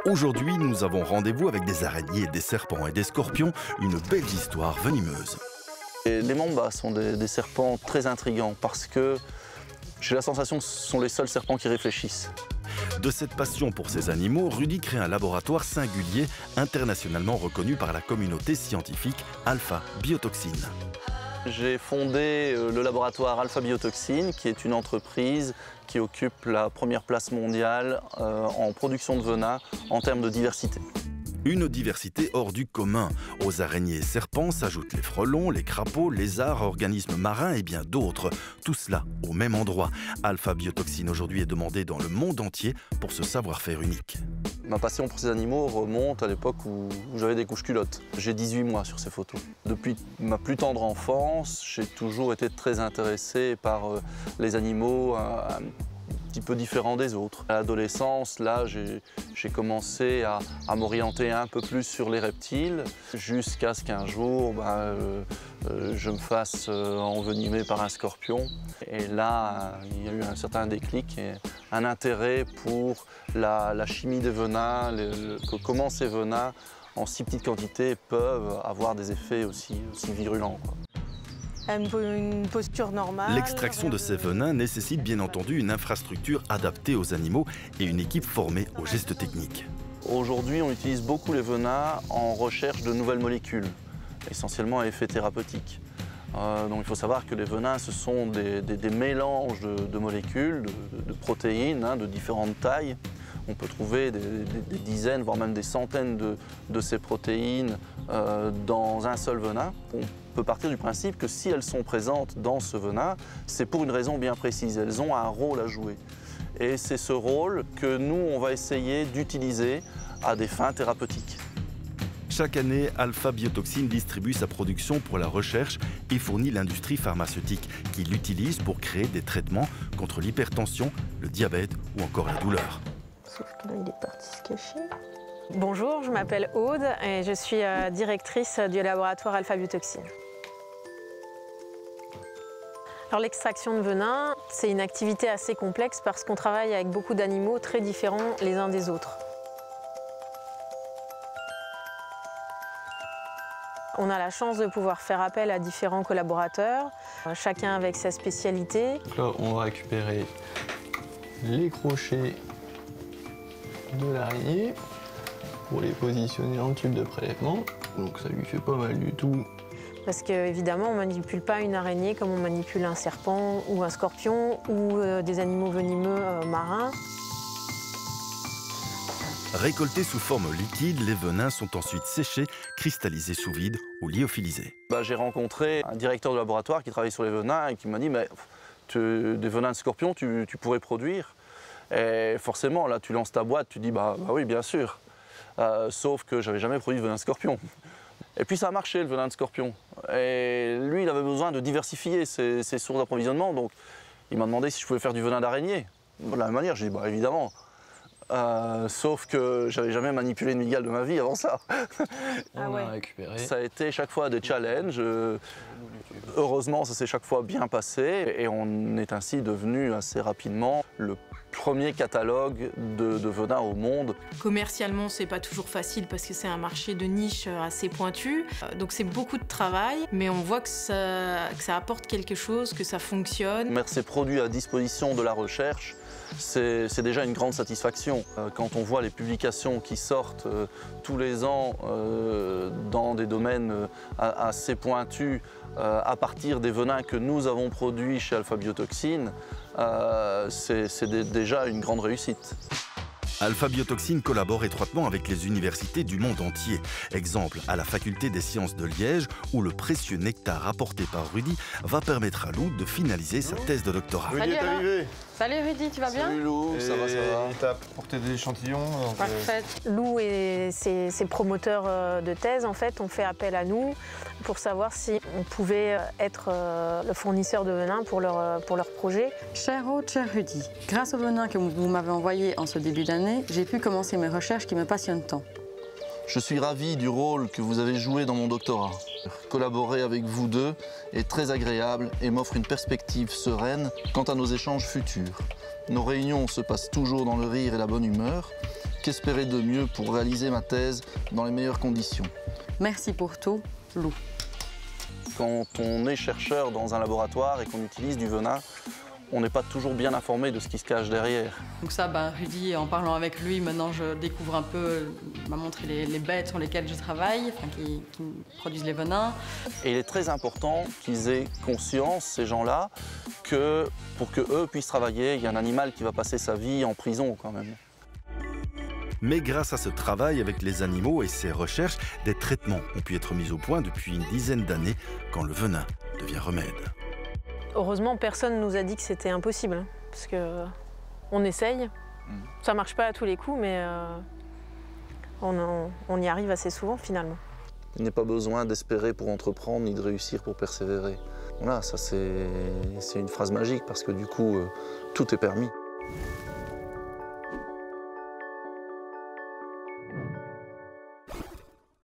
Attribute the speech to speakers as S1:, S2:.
S1: Aujourd'hui, nous avons rendez-vous avec des araignées, des serpents et des scorpions, une belle histoire venimeuse.
S2: Et les mambas sont des serpents très intrigants parce que j'ai la sensation que ce sont les seuls serpents qui réfléchissent.
S1: De cette passion pour ces animaux, Rudy crée un laboratoire singulier, internationalement reconnu par la communauté scientifique Alpha Biotoxine.
S2: J'ai fondé le laboratoire Alpha Biotoxine, qui est une entreprise qui occupe la première place mondiale en production de venin en termes de diversité.
S1: Une diversité hors du commun. Aux araignées et serpents s'ajoutent les frelons, les crapauds, lézards, organismes marins et bien d'autres. Tout cela au même endroit. Alpha Biotoxine aujourd'hui est demandé dans le monde entier pour ce savoir-faire unique.
S2: Ma passion pour ces animaux remonte à l'époque où j'avais des couches-culottes. J'ai 18 mois sur ces photos. Depuis ma plus tendre enfance, j'ai toujours été très intéressé par les animaux un petit peu différents des autres. À l'adolescence, là, j'ai commencé à m'orienter un peu plus sur les reptiles, jusqu'à ce qu'un jour, je me fasse envenimer par un scorpion. Et là, il y a eu un certain déclic et un intérêt pour la chimie des venins, comment ces venins, en si petite quantité, peuvent avoir des effets aussi virulents, quoi.
S3: Une posture normale.
S1: L'extraction de ces venins nécessite bien entendu une infrastructure adaptée aux animaux et une équipe formée aux gestes techniques.
S2: Aujourd'hui, on utilise beaucoup les venins en recherche de nouvelles molécules, essentiellement à effet thérapeutique. Donc il faut savoir que les venins, ce sont des mélanges de molécules, de protéines de différentes tailles. On peut trouver des dizaines, voire même des centaines de ces protéines dans un seul venin. On peut partir du principe que si elles sont présentes dans ce venin, c'est pour une raison bien précise. Elles ont un rôle à jouer. Et c'est ce rôle que nous, on va essayer d'utiliser à des fins thérapeutiques.
S1: Chaque année, Alpha Biotoxine distribue sa production pour la recherche et fournit l'industrie pharmaceutique qui l'utilise pour créer des traitements contre l'hypertension, le diabète ou encore la douleur.
S3: Sauf que là, il est parti se cacher. Bonjour, je m'appelle Aude et je suis directrice du laboratoire Alpha Biotoxine. Alors l'extraction de venin, c'est une activité assez complexe parce qu'on travaille avec beaucoup d'animaux très différents les uns des autres. On a la chance de pouvoir faire appel à différents collaborateurs, chacun avec sa spécialité.
S4: Donc là, on va récupérer les crochets de l'araignée pour les positionner en tube de prélèvement. Donc ça lui fait pas mal du tout.
S3: Parce qu'évidemment, on ne manipule pas une araignée comme on manipule un serpent ou un scorpion ou des animaux venimeux marins.
S1: Récoltés sous forme liquide, les venins sont ensuite séchés, cristallisés sous vide ou lyophilisés.
S2: J'ai rencontré un directeur de laboratoire qui travaille sur les venins et qui m'a dit mais des venins de scorpion, tu pourrais produire. Et forcément, là, tu lances ta boîte, tu dis bah oui, bien sûr. Sauf que j'avais jamais produit de venin de scorpion. Et puis ça a marché, le venin de scorpion. Et lui, il avait besoin de diversifier ses sources d'approvisionnement, donc il m'a demandé si je pouvais faire du venin d'araignée. De la même manière, j'ai dit bah évidemment. Sauf que j'avais jamais manipulé une mygale de ma vie avant ça.
S4: On a récupéré.
S2: Ça a été chaque fois des challenges. Heureusement, ça s'est chaque fois bien passé et on est ainsi devenu assez rapidement le premier catalogue de venin au monde.
S5: Commercialement, c'est pas toujours facile parce que c'est un marché de niche assez pointu. Donc c'est beaucoup de travail, mais on voit que ça apporte quelque chose, que ça fonctionne.
S2: Mettre ces produits à disposition de la recherche, c'est déjà une grande satisfaction. Quand on voit les publications qui sortent tous les ans dans des domaines assez pointus, à partir des venins que nous avons produits chez Alpha Biotoxine, c'est déjà une grande réussite.
S1: Alpha Biotoxine collabore étroitement avec les universités du monde entier. Exemple à la faculté des sciences de Liège, où le précieux nectar apporté par Rudy va permettre à Lou de finaliser sa thèse de doctorat.
S6: Rudy est arrivé.
S3: Salut Rudy, tu vas bien?
S2: Salut Lou, ça va, ça va.
S6: Il t'a apporté des échantillons.
S3: Parfait. Lou et ses promoteurs de thèse, en fait, ont fait appel à nous pour savoir si on pouvait être le fournisseur de venin pour leur projet.
S7: Cher Aude, cher Rudy, grâce au venin que vous m'avez envoyé en ce début d'année, j'ai pu commencer mes recherches qui me passionnent tant.
S2: Je suis ravi du rôle que vous avez joué dans mon doctorat. Collaborer avec vous deux est très agréable et m'offre une perspective sereine quant à nos échanges futurs. Nos réunions se passent toujours dans le rire et la bonne humeur qu'espérer de mieux pour réaliser ma thèse dans les meilleures conditions.
S7: Merci pour tout, Lou.
S2: Quand on est chercheur dans un laboratoire et qu'on utilise du venin, on n'est pas toujours bien informé de ce qui se cache derrière.
S7: Donc ça, Rudy, en parlant avec lui, maintenant je découvre un peu, il m'a montré les bêtes sur lesquelles je travaille, qui produisent les venins.
S2: Et il est très important qu'ils aient conscience, ces gens-là, que pour qu'eux puissent travailler, il y a un animal qui va passer sa vie en prison quand même.
S1: Mais grâce à ce travail avec les animaux et ces recherches, des traitements ont pu être mis au point depuis une dizaine d'années quand le venin devient remède.
S3: Heureusement, personne ne nous a dit que c'était impossible, parce qu'on essaye. Ça ne marche pas à tous les coups, mais on y arrive assez souvent finalement.
S2: Il n'est pas besoin d'espérer pour entreprendre ni de réussir pour persévérer. Voilà, ça c'est une phrase magique parce que du coup, tout est permis.